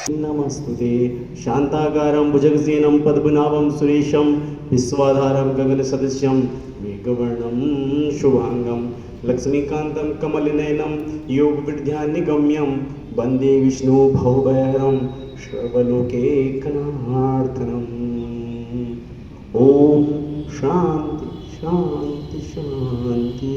नमस्तुते शांताकारं भुजगसेनं पद्मनाभं सुरेशं विश्वाधारं गगनसदृशं मेघवर्णं शुभांगं लक्ष्मीकान्तं कमलनयनं योगविद्यानिगम्यं वन्दे विष्णु भवभयहरं सर्वलोकैकनाथम्। ओम शांति शांति शांति।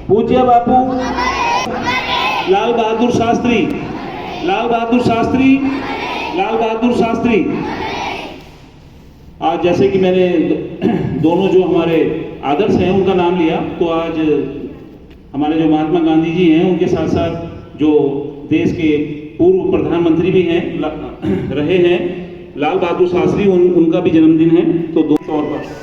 पूज्य बापू लाल बहादुर शास्त्री, लाल बहादुर शास्त्री, लाल बहादुर शास्त्री। आज जैसे कि मैंने दोनों जो हमारे आदर्श हैं उनका नाम लिया, तो आज हमारे जो महात्मा गांधी जी हैं उनके साथ साथ जो देश के पूर्व प्रधानमंत्री भी हैं रहे हैं लाल बहादुर शास्त्री, उनका भी जन्मदिन है। तो दो तौर पर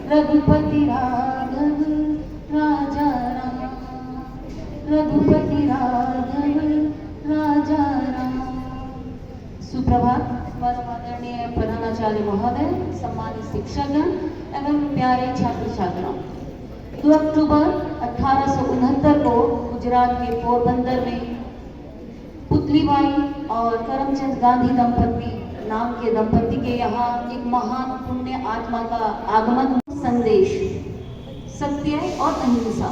रघुपति राघव राजा राम, रघुपति राघव राजा राम। सुप्रभात परम आदरणीय प्रधानाचार्य महोदय, सम्मानित शिक्षकगण एवं प्यारे छात्र छात्राओं। 2 अक्टूबर 1869 को गुजरात के पोरबंदर में पुतलीबाई और करमचंद गांधी दंपति नाम के दंपति के यहाँ एक महान पुण्य आत्मा का आगमन। संदेश सत्य और अहिंसा।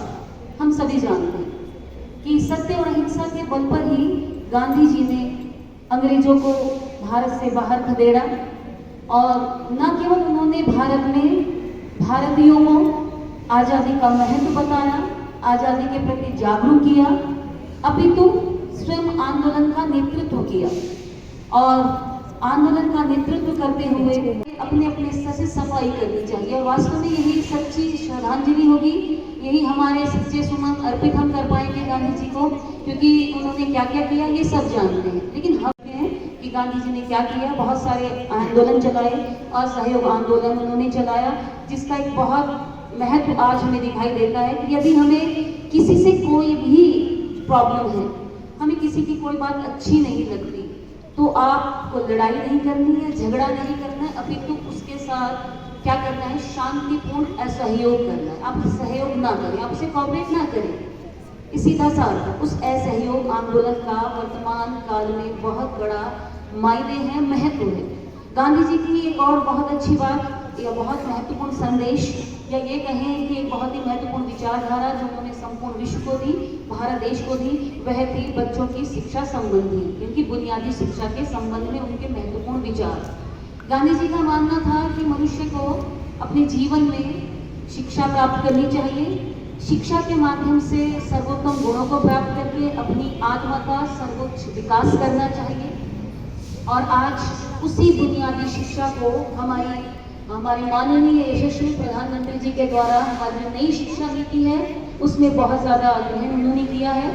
हम सभी जानते हैं कि सत्य और अहिंसा के बल पर ही गांधी जी ने अंग्रेजों को भारत से बाहर खदेड़ा, और न केवल उन्होंने भारत में भारतीयों को आज़ादी का महत्व बताया, आज़ादी के प्रति जागरूक किया, अपितु स्वयं आंदोलन का नेतृत्व किया। और आंदोलन का नेतृत्व करते हुए अपने अपने स्तर से सफाई करनी चाहिए। और वास्तव में यही सच्ची श्रद्धांजलि होगी, यही हमारे सच्चे सुमन अर्पित हम कर पाएंगे गांधी जी को, क्योंकि उन्होंने क्या क्या किया ये सब जानते हैं। लेकिन हम हैं कि गांधी जी ने क्या किया, बहुत सारे आंदोलन चलाए, असहयोग आंदोलन उन्होंने चलाया, जिसका एक बहुत महत्व आज हमें दिखाई देता है कि यदि हमें किसी से कोई भी प्रॉब्लम है, हमें किसी की कोई बात अच्छी नहीं लगती, तो आपको लड़ाई नहीं करनी है, झगड़ा नहीं करना है, अपितु उसके साथ क्या करना है, शांतिपूर्ण असहयोग करना है। आप सहयोग ना करें, आप उसे कोऑपरेट ना करें, सीधा सा अर्थ। उस असहयोग आंदोलन का वर्तमान काल में बहुत बड़ा मायने है, महत्व है। गांधी जी की एक और बहुत अच्छी बात या बहुत महत्वपूर्ण संदेश, या ये कहें कि एक बहुत ही महत्वपूर्ण विचारधारा जो उन्होंने संपूर्ण विश्व को दी, भारत देश को दी, वह थी बच्चों की शिक्षा संबंधी, इनकी बुनियादी शिक्षा के संबंध में उनके महत्वपूर्ण विचार। गांधी जी का मानना था कि मनुष्य को अपने जीवन में शिक्षा प्राप्त करनी चाहिए, शिक्षा के माध्यम से सर्वोत्तम गुणों को प्राप्त करके अपनी आत्मा का सर्वोच्च विकास करना चाहिए। और आज उसी बुनियादी शिक्षा को हमारे माननीय यशस्वी प्रधानमंत्री जी के द्वारा हमारी जो नई शिक्षा नीति है उसमें बहुत ज़्यादा अध्ययन उन्होंने किया है।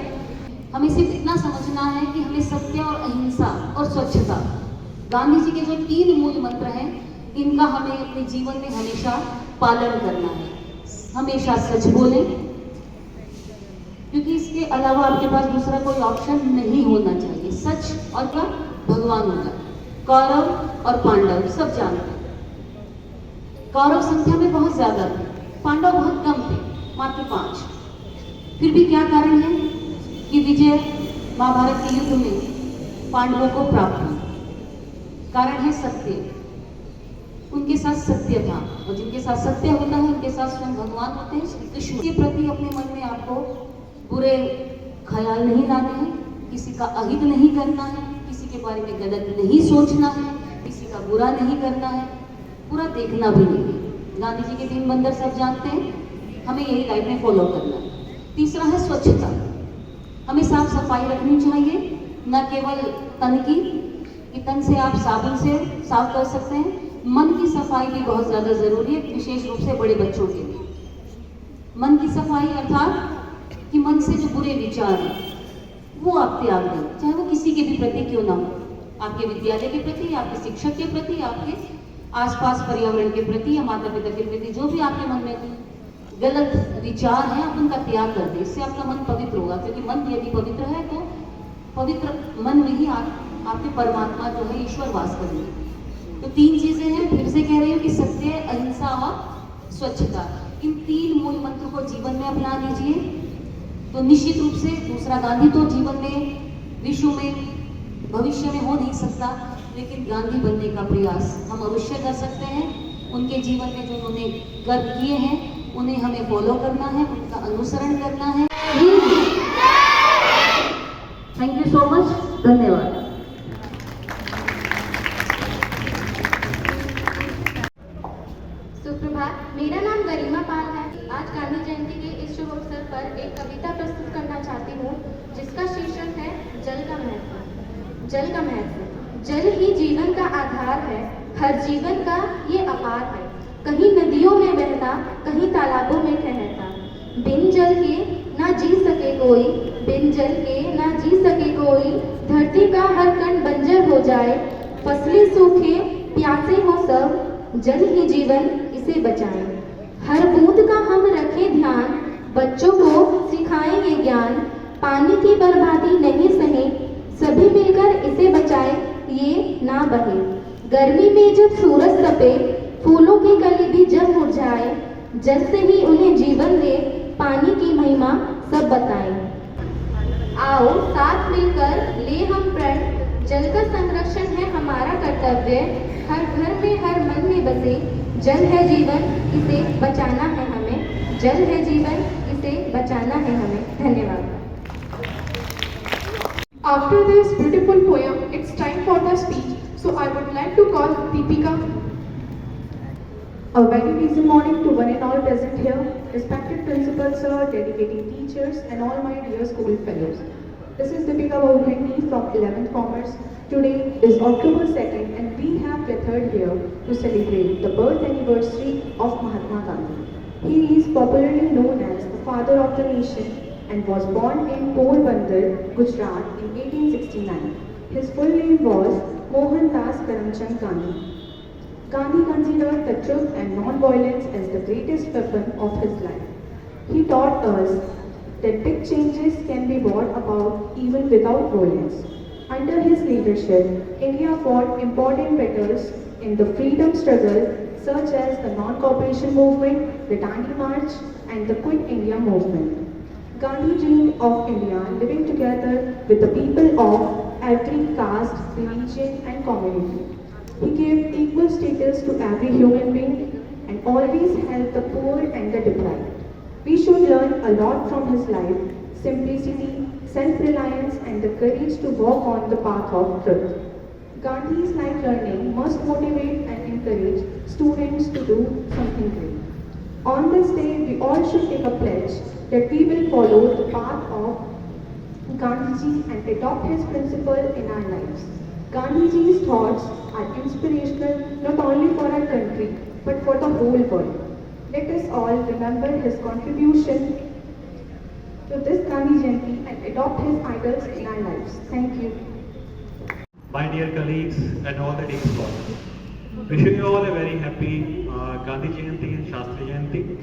हमें सिर्फ इतना समझना है कि हमें सत्य और अहिंसा और स्वच्छता, गांधी जी के जो 3 मूल मंत्र हैं, इनका हमें अपने जीवन में हमेशा पालन करना है। हमेशा सच बोलें, क्योंकि इसके अलावा आपके पास दूसरा कोई ऑप्शन नहीं होना चाहिए। सच और क्या, भगवान होगा। कौरव और पांडव सब जानते हैं, कौरव संख्या में बहुत ज्यादा थे, पांडव बहुत कम थे, मात्र 5। फिर भी क्या कारण है कि विजय महाभारत के युद्ध में पांडवों को प्राप्त हुई? कारण है सत्य। उनके साथ सत्य था, और जिनके साथ सत्य होता है उनके साथ स्वयं भगवान होते हैं, श्री कृष्ण के प्रति अपने मन में आपको बुरे ख्याल नहीं लाने हैं, किसी का अहित नहीं करना है, किसी के बारे में गलत नहीं सोचना है, किसी का बुरा नहीं करना है, पूरा देखना भी नहीं है। गांधी जी के 3 मंत्र सब जानते हैं, हमें यही लाइफ में फॉलो करना है। तीसरा है स्वच्छता, हमें साफ सफाई रखनी चाहिए, न केवल तन की, कि तन से आप साबुन से साफ कर सकते हैं, मन की सफाई भी बहुत ज्यादा जरूरी है, विशेष रूप से बड़े बच्चों के लिए। मन की सफाई अर्थात कि मन से जो बुरे विचार हैं वो आप त्याग दें, चाहे वो किसी के भी प्रति क्यों ना हो, आपके विद्यालय के प्रति, आपके शिक्षक के प्रति, आपके आसपास पर्यावरण के प्रति या माता पिता के प्रति, जो भी आपके मन में गलत विचार हैं आप उनका त्याग कर दें। इससे आपका मन पवित्र होगा, क्योंकि मन यदि पवित्र है तो पवित्र मन में ही आपके परमात्मा जो है ईश्वर वास करेंगे। तो 3 चीजें हैं, फिर से कह रही हूँ कि सत्य, अहिंसा और स्वच्छता, इन 3 मूल मंत्र को जीवन में अपना लीजिए, तो निश्चित रूप से दूसरा गांधी तो जीवन में, विश्व में, भविष्य में हो नहीं सकता, लेकिन गांधी बनने का प्रयास हम अवश्य कर सकते हैं। उनके जीवन में जो उन्होंने कर्म किए हैं उन्हें हमें फॉलो करना है, उनका अनुसरण करना है। थैंक यू सो मच, धन्यवाद। सुप्रभात, मेरा नाम गरिमा पाल है। आज गांधी जयंती के इस शुभ अवसर पर एक कविता प्रस्तुत करना चाहती हूँ, जिसका शीर्षक है जल का महत्व। जल का महत्व, जल ही जीवन का आधार है, हर जीवन का ये अपार है। कहीं नदियों में बहता, कहीं तालाबों में ठहरता, बिन जल के ना जी सके कोई, बिन जल के ना जी सके कोई। धरती का हर कण बंजर हो जाए, फसलें सूखे प्यासे हो सब, जल ही जीवन इसे बचाएं। हर बूंद का हम रखें ध्यान, बच्चों को सिखाएंगे ज्ञान। पानी की बर्बादी नहीं सहे, सभी मिलकर इसे बचाए, ये ना बहे। गर्मी में जब सूरज तपे, फूलों की कली भी जब मुरझाए, जल से ही उन्हें जीवन दे, पानी की महिमा सब बताएं। आओ साथ मिलकर ले हम प्रण, जल का संरक्षण है हमारा कर्तव्य। हर घर में, हर मन में बसे, जल है जीवन इसे बचाना है हमें, जल है जीवन इसे बचाना है हमें। धन्यवाद। After this beautiful poem, it's time for the speech. So I would like to call Deepika. A very busy morning to one and all present here, respected principals, sir, dedicated teachers, and all my dear school fellows. This is Deepika Bhagwani from 11th Commerce. Today is October 2nd and we have gathered here to celebrate the birth anniversary of Mahatma Gandhi. He is popularly known as the father of the nation and was born in Porbandar, Gujarat in 1869. His full name was Mohandas Karamchand Gandhi. Gandhi considered the truth and non-violence as the greatest weapon of his life. He taught us that big changes can be brought about even without violence. Under his leadership, India fought important battles in the freedom struggle such as the non-cooperation movement, the Dandi March and the Quit India movement. Gandhi dreamed of India living together with the people of every caste, religion and community. He gave equal status to every human being and always helped the poor and the deprived. We should learn a lot from his life, simplicity, self-reliance and the courage to walk on the path of truth. Gandhi's life learning must motivate and encourage students to do something great. On this day, we all should take a pledge that we will follow the path of Gandhiji and adopt his principle in our lives. Gandhiji's thoughts are inspirational not only for our country but for the whole world. Let us all remember his contribution to this Gandhi Jayanti and adopt his idols in our lives. Thank you. My dear colleagues and all the dear scholars, wishing you all a very happy Gandhi Jayanti and Shastri Jayanti.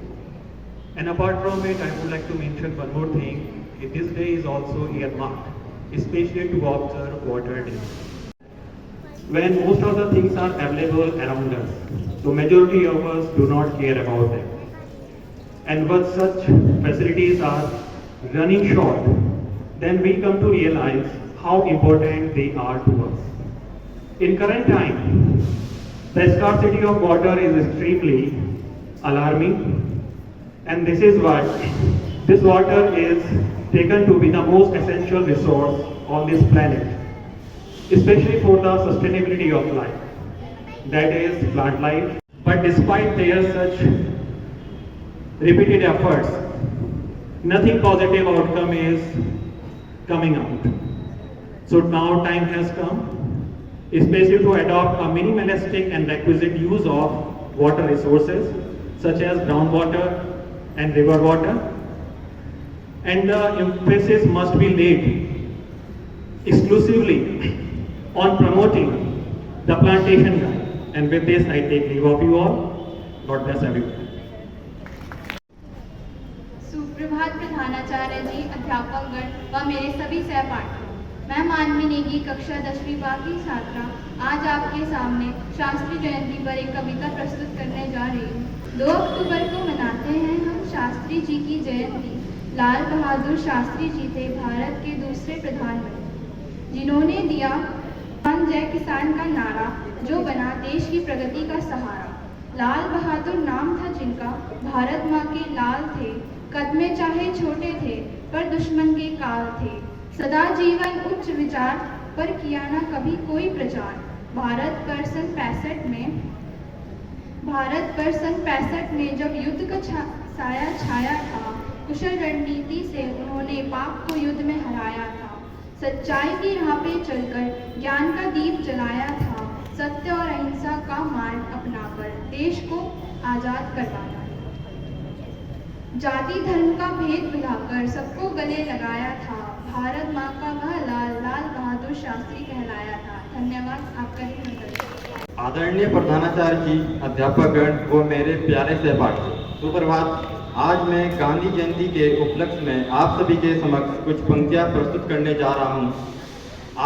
And apart from it, I would like to mention one more thing. This day is also earmarked, especially to observe Water Day. When most of the things are available around us, the majority of us do not care about them. And when such facilities are running short, then we come to realize how important they are to us. In current time, the scarcity of water is extremely alarming, and this is why this water is taken to be the most essential resource on this planet, especially for the sustainability of life, that is plant life. But despite their such repeated efforts, nothing positive outcome is coming out. So now time has come, especially to adopt a minimalistic and requisite use of water resources such as groundwater and river water. And the emphasis must be laid exclusively on promoting the plantation guide. And with this, I take leave of you all. God bless everyone. सुप्रभात प्रधानाचार्य जी, अध्यापकगण व मेरे सभी सहपाठियों। मैं मानवी नेगी कक्षा 10वीं बा की छात्रा आज आपके सामने शास्त्री जयंती पर एक कविता प्रस्तुत करने जा रही हूँ। 2 अक्टूबर को मनाते हैं हम शास्त्री जी की जयंती। लाल बहादुर शास्त्री जी थे भारत के दूसरे प्रधानमंत्री, जिन्होंने दिया जय किसान का नारा, जो बना देश की प्रगति का सहारा। लाल बहादुर नाम था जिनका, भारत माँ के लाल थे, कद में चाहे छोटे थे पर दुश्मन के काल थे। सदा जीवन उच्च विचार पर किया ना कभी कोई प्रचार। भारत पर सन 65 में जब युद्ध का साया छाया था, कुशल रणनीति से उन्होंने पाप को युद्ध में हराया था। सच्चाई की राह पे चलकर ज्ञान का दीप जलाया था, सत्य और अहिंसा का मार्ग अपनाकर देश को आजाद करवाया। जाति धर्म का भेद भुलाकर सबको गले लगाया था, भारत माँ का वह लाल लाल बहादुर शास्त्री कहलाया था। धन्यवाद, आपका ही मंगल। आदरणीय प्रधानाचार्य जी, अध्यापकगण व मेरे प्यारे सहपाठी, सुप्रभात। आज मैं गांधी जयंती के उपलक्ष्य में आप सभी के समक्ष कुछ पंक्तियां प्रस्तुत करने जा रहा हूं।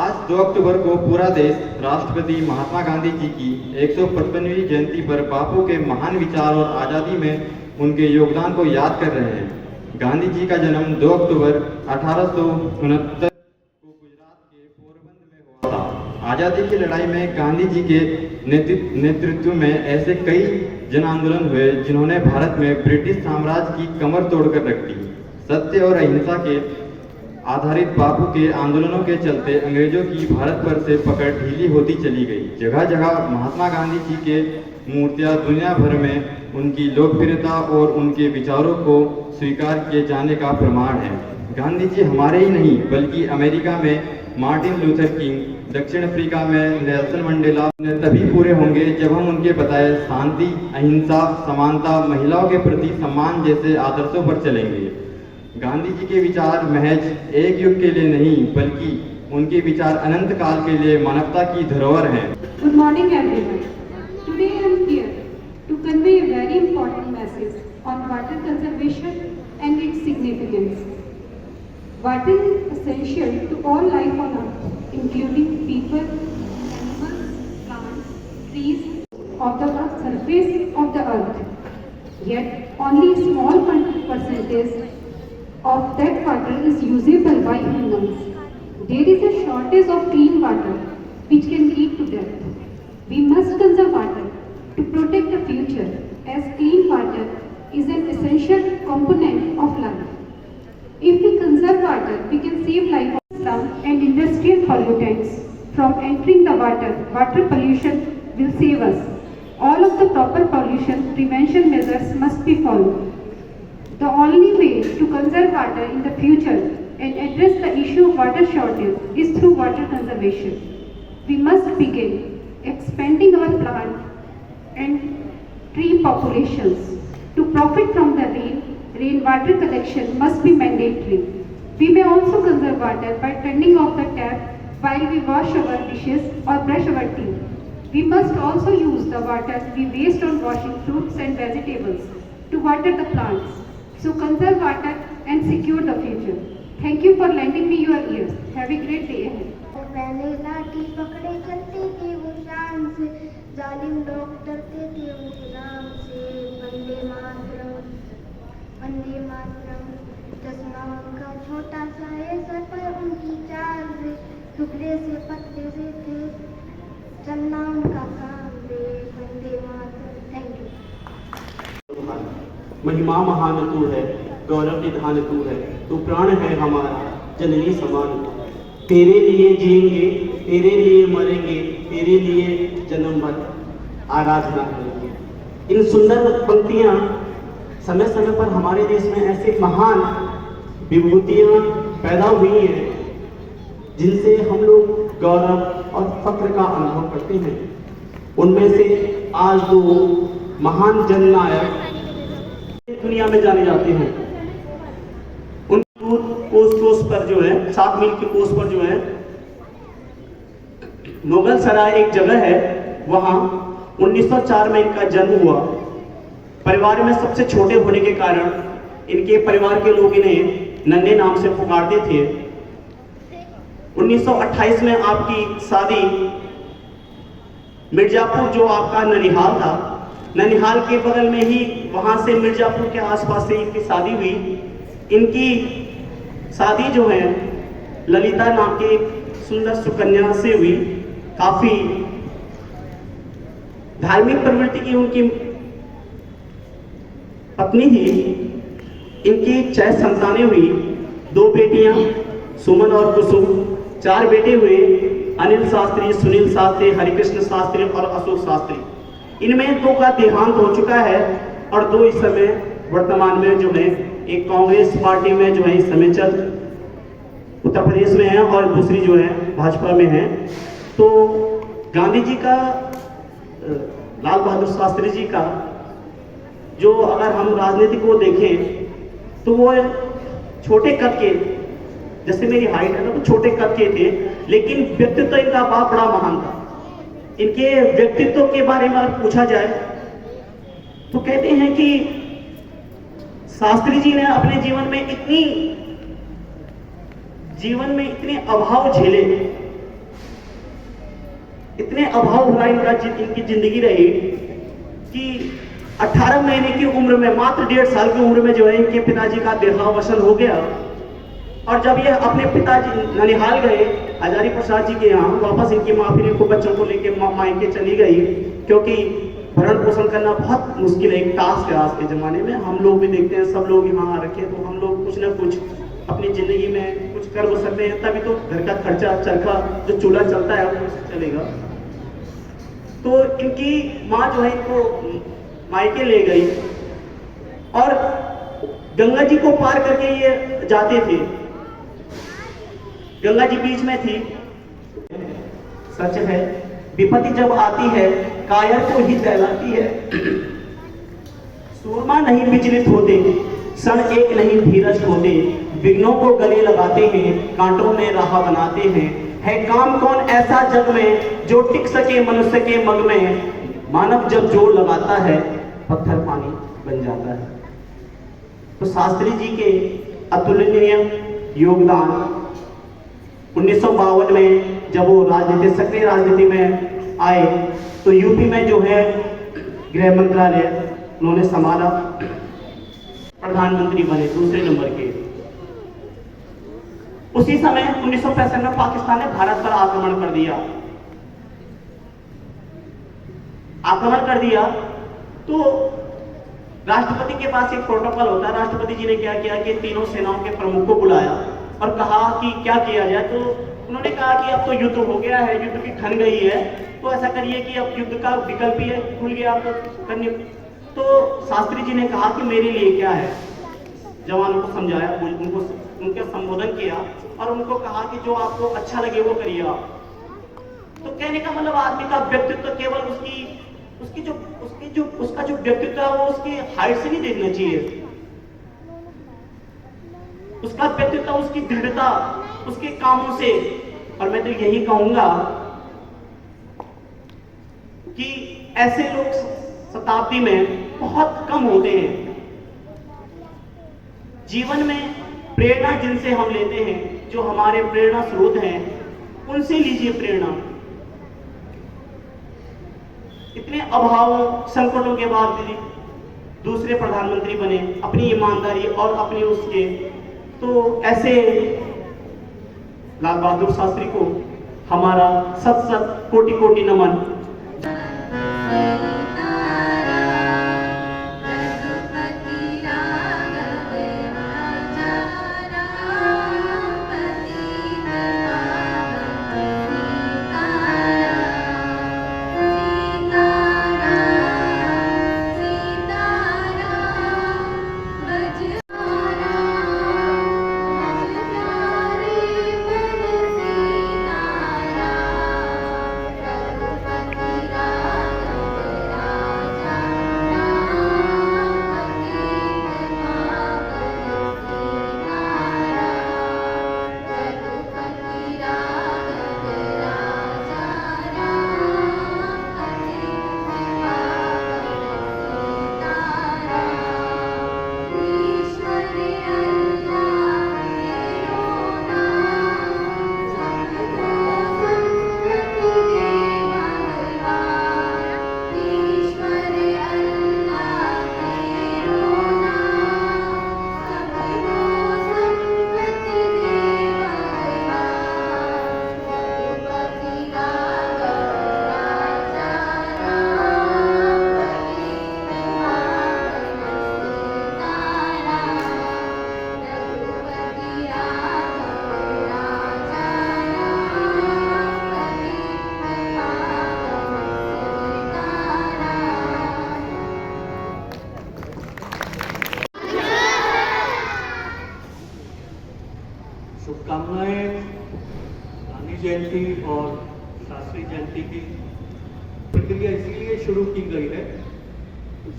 आज 2 अक्टूबर को पूरा देश राष्ट्रपति महात्मा गांधी जी की 155वीं जयंती पर बापू के महान विचार और आज़ादी में उनके योगदान को याद कर रहे हैं। गांधी जी का जन्म 2 अक्टूबर 1869 को गुजरात के पोरबंदर में हुआ था। आज़ादी की लड़ाई में गांधी जी के नेतृत्व में ऐसे कई जन आंदोलन हुए जिन्होंने भारत में ब्रिटिश साम्राज्य की कमर तोड़कर रख दी। सत्य और अहिंसा के आधारित बापू के आंदोलनों के चलते अंग्रेजों की भारत पर से पकड़ ढीली होती चली गई। जगह जगह महात्मा गांधी जी के मूर्तियां दुनिया भर में उनकी लोकप्रियता और उनके विचारों को स्वीकार किए जाने का प्रमाण है। गांधी जी हमारे ही नहीं बल्कि अमेरिका में मार्टिन लूथर किंग, दक्षिण अफ्रीका में नेल्सन मंडेला तभी पूरे होंगे जब हम उनके बताए शांति, अहिंसा, समानता, महिलाओं के प्रति सम्मान जैसे आदर्शों पर चलेंगे। गांधी जी के विचार महज एक युग के लिए नहीं बल्कि उनके विचार अनंत काल के लिए मानवता की धरोहर हैं। Good morning everyone. Today I am here to convey a very important message on water conservation and its significance. Water is essential to all life on earth, including people, animals, plants, trees of the surface of the earth. Yet only a small percentage of that water is usable by humans. There is a shortage of clean water which can lead to death. We must conserve water to protect the future, as clean water is an essential component of life. If we conserve water, we can save life of slums and industrial pollutants from entering the water. Water pollution will save us. All of the proper pollution prevention measures must be followed. The only way to conserve water in the future and address the issue of water shortage is through water conservation. We must begin expanding our plant and tree populations. To profit from the rainwater collection must be mandatory. We may also conserve water by turning off the tap while we wash our dishes or brush our teeth. We must also use the water we waste on washing fruits and vegetables to water the plants. So conserve water and secure the future. Thank you for lending me your ears. Have a great day ahead. मैंने लाठी पकड़े चलती थी वो शान से, जालिम लोग डरते थे उनके नाम से। वंदे मातरम, वंदे मातरम। चश्मा उनका छोटा सा है, सर पर उनकी चाल से, टुकड़े से पत्ते से थे, चलना उनका काम दे। वंदे मातरम। Thank you. महिमा महान तू है, गौरव निधान तू है, तू प्राण है हमारा, जननी समान। तेरे लिए जिएंगे, तेरे लिए मरेंगे, तेरे लिए जन्म भर आराधना करेंगे। इन सुंदर पंक्तियां समय समय पर हमारे देश में ऐसे महान विभूतियां पैदा हुई हैं जिनसे हम लोग गौरव और फक्र का अनुभव करते हैं। उनमें से आज दो महान जननायक दुनिया में जाने जाते हैं। उन कोस पर जो है 7 मील के कोस पर जो है मुगल सराय एक जगह है, वहां 1904 में इनका जन्म हुआ। परिवार में सबसे छोटे होने के कारण इनके परिवार के लोग इन्हें नन्हे नाम से पुकारते थे। 1928 में आपकी शादी मिर्जापुर जो आपका ननिहाल था, ननिहाल के बगल में ही वहां से मिर्जापुर के आसपास से इनकी शादी हुई। इनकी शादी जो है ललिता नाम के एक सुंदर सुकन्या से हुई। काफी धार्मिक प्रवृत्ति की उनकी पत्नी थी। इनकी 6 संतानें हुई, 2 बेटियां सुमन और कुसुम, 4 बेटे हुए अनिल शास्त्री, सुनील शास्त्री, हरिकृष्ण शास्त्री और अशोक शास्त्री। इनमें 2 का देहांत हो चुका है और 2 इस समय वर्तमान में जो है एक कांग्रेस पार्टी में जो है इस समय चल उत्तर प्रदेश में है और दूसरी जो है भाजपा में है। तो गांधी जी का, लाल बहादुर शास्त्री जी का जो अगर हम राजनीति को देखें तो वो छोटे कद के, जैसे मेरी हाइट है ना तो छोटे कद के थे, लेकिन व्यक्तित्व इनका बहुत बड़ा महान था। इनके व्यक्तित्व के बारे में अगर पूछा जाए तो कहते हैं कि शास्त्री जी ने अपने जीवन में इतने अभाव झेले, इतने अभाव भरा इनकी जिंदगी रही कि 18 महीने की उम्र में, मात्र 1.5 साल की उम्र में जो है इनके पिताजी का देहावसान हो गया। और जब ये अपने पिताजी ननिहाल गए हजारी प्रसाद जी के यहाँ, वापस इनकी माँ फिर इनको बच्चों को लेकर मायके चली गई, क्योंकि भरण पोषण करना बहुत मुश्किल है। एक टास्क है आज के जमाने में। हम लोग भी देखते हैं, सब लोग यहाँ आ रखे तो हम लोग कुछ ना कुछ अपनी ज़िंदगी में कुछ कर सकते हैं, तभी तो घर का खर्चा चरखा जो चूल्हा चलता है वो चलेगा। तो इनकी माँ जो है इनको मायके ले गई और गंगा जी को पार करके ये जाते थे। गंगा जी बीच में थी। सच है, विपत्ति जब आती है कायर को ही कहलाती है। सूरमा नहीं विचलित होते, क्षण एक नहीं धीरज खोते, विघ्नों को गले लगाते हैं, कांटों में राह बनाते हैं। है काम कौन ऐसा जग में जो टिक सके मनुष्य के मग में, मानव जब जोर लगाता है पत्थर पानी बन जाता है। तो शास्त्री जी के अतुलनीय योगदान 1952 में जब वो राजनीति सक्रिय राजनीति में आए तो यूपी में जो है गृह मंत्रालय उन्होंने संभाला, प्रधानमंत्री बने दूसरे नंबर के। उसी समय 1965 में पाकिस्तान ने भारत पर आक्रमण कर दिया। तो राष्ट्रपति के पास एक प्रोटोकॉल होता है। राष्ट्रपति जी ने क्या किया कि तीनों सेनाओं के प्रमुख को बुलाया और कहा कि क्या किया जाए। तो उन्होंने कहा कि अब तो युद्ध हो गया है, युद्ध की ठन गई है, तो ऐसा करिए कि अब युद्ध का विकल्प ही है, खुल गया आपको करने। तो शास्त्री जी ने कहा कि मेरे लिए क्या है। जवानों को समझाया, उनको उनका संबोधन किया और उनको कहा कि जो आपको अच्छा लगे वो करिए आप। तो कहने का मतलब आदमी का व्यक्तित्व केवल उसका जो व्यक्तित्व है वो उसकी हाइट से नहीं देखना चाहिए। उसका व्यक्तित्व, उसकी दृढ़ता, उसके कामों से। और मैं तो यही कहूंगा कि ऐसे लोग शताब्दी में बहुत कम होते हैं। जीवन में प्रेरणा जिनसे हम लेते हैं, जो हमारे प्रेरणा स्रोत हैं, उनसे लीजिए प्रेरणा। इतने अभावों संकटों के बाद भी दूसरे प्रधानमंत्री बने अपनी ईमानदारी और अपनी उसके। तो ऐसे लाल बहादुर शास्त्री को हमारा सत सत कोटि कोटि नमन। शुभकामनाएं गांधी जयंती और शास्त्री जयंती की प्रक्रिया इसीलिए शुरू की गई है,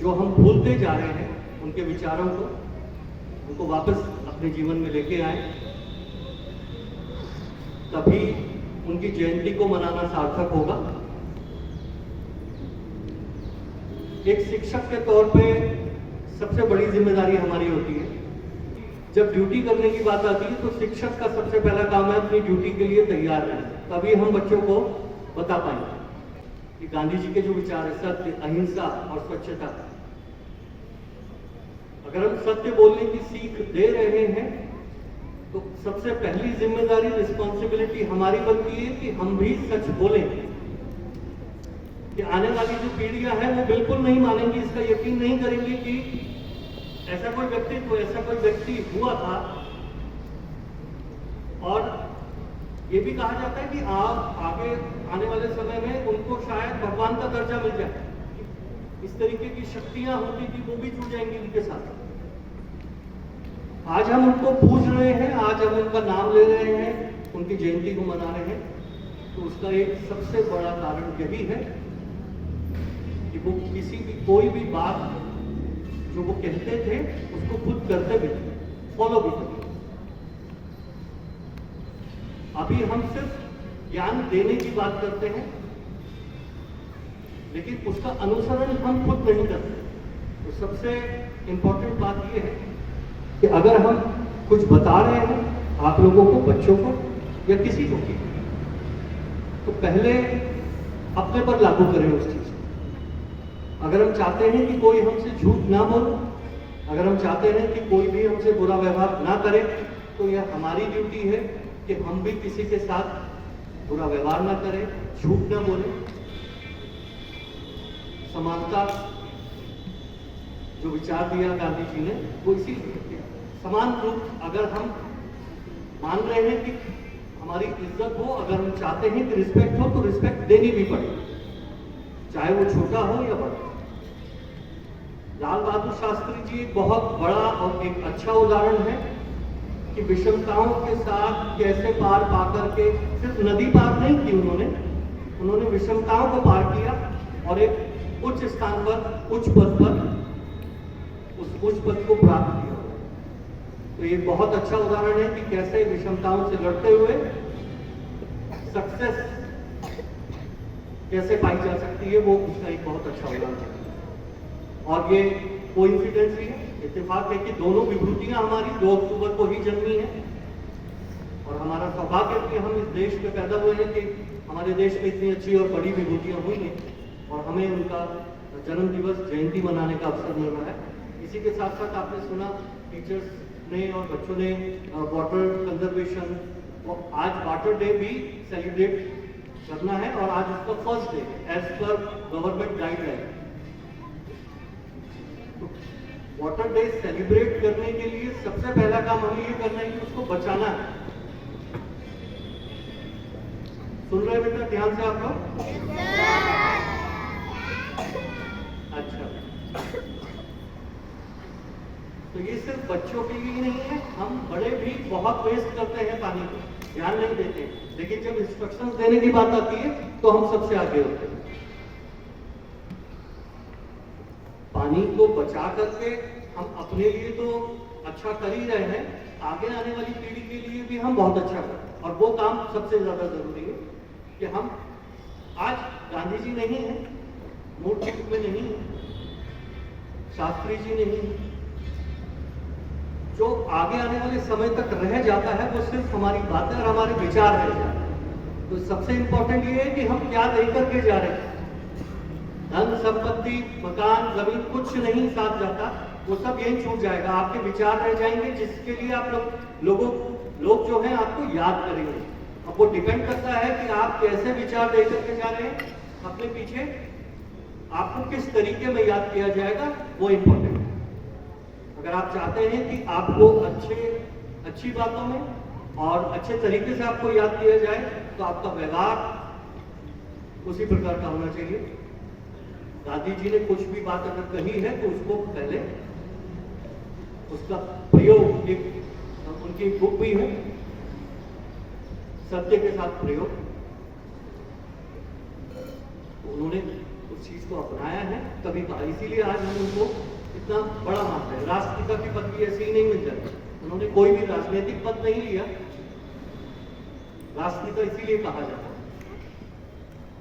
जो हम भूलते जा रहे हैं उनके विचारों को, उनको वापस अपने जीवन में लेके आए, तभी उनकी जयंती को मनाना सार्थक होगा। एक शिक्षक के तौर पे सबसे बड़ी जिम्मेदारी हमारी होती है। जब ड्यूटी करने की बात आती है तो शिक्षक का सबसे पहला काम है अपनी ड्यूटी के लिए तैयार रहना। तभी हम बच्चों को बता पाएंगे कि गांधी जी के जो विचार है, सत्य, अहिंसा और स्वच्छता। अगर हम सत्य बोलने की सीख दे रहे हैं तो सबसे पहली जिम्मेदारी, रिस्पॉन्सिबिलिटी हमारी बनती है कि हम भी सच बोलें। कि आने वाली जो पीढ़ियां हैं वो बिल्कुल नहीं मानेंगी, इसका यकीन नहीं करेंगे कि ऐसा कोई व्यक्तित्व, ऐसा कोई व्यक्ति हुआ था और ये भी कहा जाता है कि आप आगे आने वाले समय में उनको शायद भगवान का दर्जा मिल जाए। इस तरीके की शक्तियां होती थी वो भी जुड़ जाएंगी उनके साथ। आज हम उनको पूज रहे हैं, आज हम उनका नाम ले रहे हैं, उनकी जयंती को मना रहे हैं, तो उसका एक सबसे बड़ा कारण यही है कि वो किसी भी कोई भी बात जो वो कहते थे उसको खुद करते भी थे, फॉलो भी करते। अभी हम सिर्फ ज्ञान देने की बात करते हैं, लेकिन उसका अनुसरण हम खुद नहीं करते। तो सबसे इंपॉर्टेंट बात यह है कि अगर हम कुछ बता रहे हैं आप लोगों को, बच्चों को या किसी को भी, तो पहले अपने पर लागू करें उस चीज को। अगर हम चाहते हैं कि कोई हमसे झूठ ना बोले, अगर हम चाहते हैं कि कोई भी हमसे बुरा व्यवहार ना करे, तो यह हमारी ड्यूटी है कि हम भी किसी के साथ बुरा व्यवहार ना करें, झूठ ना बोले। समानता जो विचार दिया गांधी जी ने वो इसीलिए किया। समान रूप अगर हम मान रहे हैं कि हमारी इज्जत हो, अगर हम चाहते हैं कि रिस्पेक्ट हो, तो रिस्पेक्ट देनी भी पड़ेगी, चाहे वो छोटा हो या बड़ा। लाल बहादुर शास्त्री जी एक बहुत बड़ा और एक अच्छा उदाहरण है कि विषमताओं के साथ कैसे पार पा करके, सिर्फ नदी पार नहीं की उन्होंने विषमताओं को पार किया और एक उच्च स्थान पर, उच्च पद पर, उस उच्च पद को प्राप्त किया। तो ये बहुत अच्छा उदाहरण है कि कैसे विषमताओं से लड़ते हुए सक्सेस कैसे पाई जा सकती है, वो उसका एक बहुत अच्छा उदाहरण है। और ये कोइंसिडेंस ही है, इत्तेफाक है कि दोनों विभूतियां हमारी 2 अक्टूबर को ही जन्मी है। और हमारा सौभाग्य कि हम इस देश में पैदा हुए हैं कि हमारे देश में इतनी अच्छी और बड़ी विभूतियां हुई हैं और हमें उनका जन्म दिवस, जयंती मनाने का अवसर मिल रहा है। इसी के साथ साथ आपने सुना टीचर्स ने और बच्चों ने वाटर कंजर्वेशन, आज वाटर डे भी सेलिब्रेट करना है और आज उसका फर्स्ट डे है as per government guideline. Water day celebrate करने के लिए सबसे पहला काम हमें ये करना है कि उसको बचाना है। सुन रहे बेटा ध्यान से आप लोग? अच्छा, तो ये सिर्फ बच्चों के लिए नहीं है, हम बड़े भी बहुत वेस्ट करते हैं पानी को, ध्यान नहीं देते, लेकिन जब इंस्ट्रक्शंस देने की बात आती है तो हम सबसे आगे होते हैं। पानी को बचा करके हम अपने लिए तो अच्छा कर ही रहे हैं, आगे आने वाली पीढ़ी के लिए भी हम बहुत अच्छा करें। और वो काम सबसे ज्यादा जरूरी है कि हम आज गांधी जी नहीं है, मूर्ति में नहीं है, शास्त्री जी नहीं है, जो आगे आने वाले समय तक रह जाता है वो सिर्फ हमारी बातें और हमारे विचार रह जाते हैं। तो सबसे इंपॉर्टेंट ये है कि हम क्या लेकर के जा रहे हैं। धन संपत्ति, मकान, जमीन कुछ नहीं साथ जाता, वो सब यही छूट जाएगा, आपके विचार रह जाएंगे, जिसके लिए आप लोग जो हैं आपको याद करेंगे। अब वो डिपेंड करता है कि आप कैसे विचार लेकर के जा रहे हैं, अपने पीछे आपको किस तरीके में याद किया जाएगा वो इंपॉर्टेंट है। अगर आप चाहते हैं कि आपको अच्छी बातों में और अच्छे तरीके से आपको याद किया जाए, तो आपका व्यवहार उसी प्रकार का होना चाहिए। गांधी जी ने कुछ भी बात अगर कही है तो उसको पहले उसका प्रयोग, एक उनकी बुक भी है सत्य के साथ प्रयोग, उन्होंने उस चीज को अपनाया है, तभी कहा। इसीलिए आज हम उनको इतना बड़ा मानते हैं। राष्ट्रपिता की पदवी ऐसे ही नहीं मिल जाती, उन्होंने कोई भी राजनीतिक पद नहीं लिया, राष्ट्रपिता इसीलिए कहा जाता है।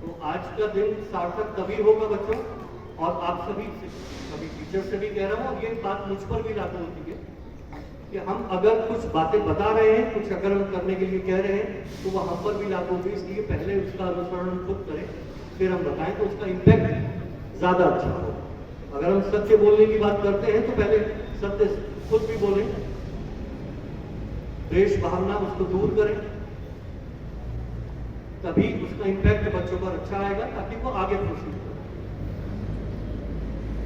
तो आज का दिन सार्थक तभी होगा बच्चों, और आप सभी टीचर से भी कह रहा हूँ, और ये बात मुझ पर भी लागू होती है कि हम अगर कुछ बातें बता रहे हैं, कुछ अगर हम करने के लिए कह रहे हैं, तो वह हम पर भी लागू होगी। इसलिए पहले उसका अनुसरण खुद करें, फिर हम बताएं, तो उसका इम्पैक्ट ज्यादा अच्छा हो। अगर हम सत्य बोलने की बात करते हैं तो पहले सत्य खुद भी बोलें, द्वेष भावना उसको दूर करें, तभी उसका इम्पैक्ट बच्चों पर अच्छा आएगा, ताकि वो आगे प्रोसीड करें।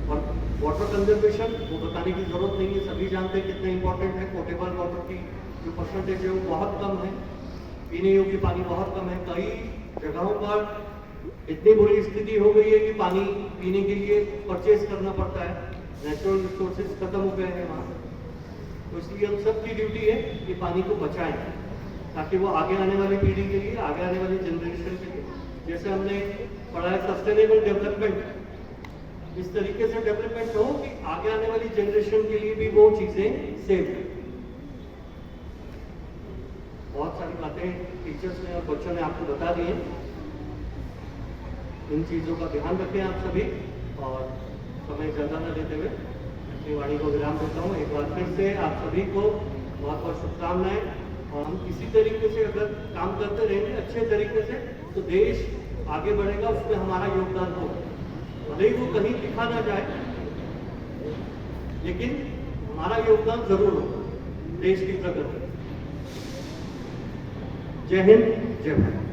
और वाटर कंजर्वेशन वो बताने की जरूरत नहीं है, सभी जानते हैं कितना इंपॉर्टेंट है पोर्टेबल वाटर की जो परसेंटेज है वो बहुत कम है, पीने योग्य पानी बहुत कम है। कई जगहों पर इतनी बुरी स्थिति हो गई है कि पानी पीने के लिए परचेज करना पड़ता है, नेचुरल रिसोर्सेज खत्म हो गए हैं वहाँ। तो इसलिए हम सबकी ड्यूटी है कि पानी को बचाएं, ताकि वो आगे आने वाली पीढ़ी के लिए, आगे आने वाली जनरेशन के लिए, जैसे हमने पढ़ा है सस्टेनेबल डेवलपमेंट, इस तरीके से डेवलपमेंट हो कि आगे आने वाली जनरेशन के लिए भी वो चीजें सेफ है। बहुत सारी बातें टीचर्स ने और बच्चों ने आपको बता दी हैं। इन चीजों का ध्यान रखें आप सभी, और समय ज्यादा न लेते हुए अपनी वाणी को विराम देता हूँ। एक बार फिर से आप सभी को बहुत बहुत शुभकामनाएं, और हम इसी तरीके से अगर काम करते रहेंगे अच्छे तरीके से, तो देश आगे बढ़ेगा, उसमें हमारा योगदान होगा। भले ही वो कहीं दिखा ना जाए, लेकिन हमारा योगदान जरूर होगा देश की प्रगति। जय हिंद, जय भारत।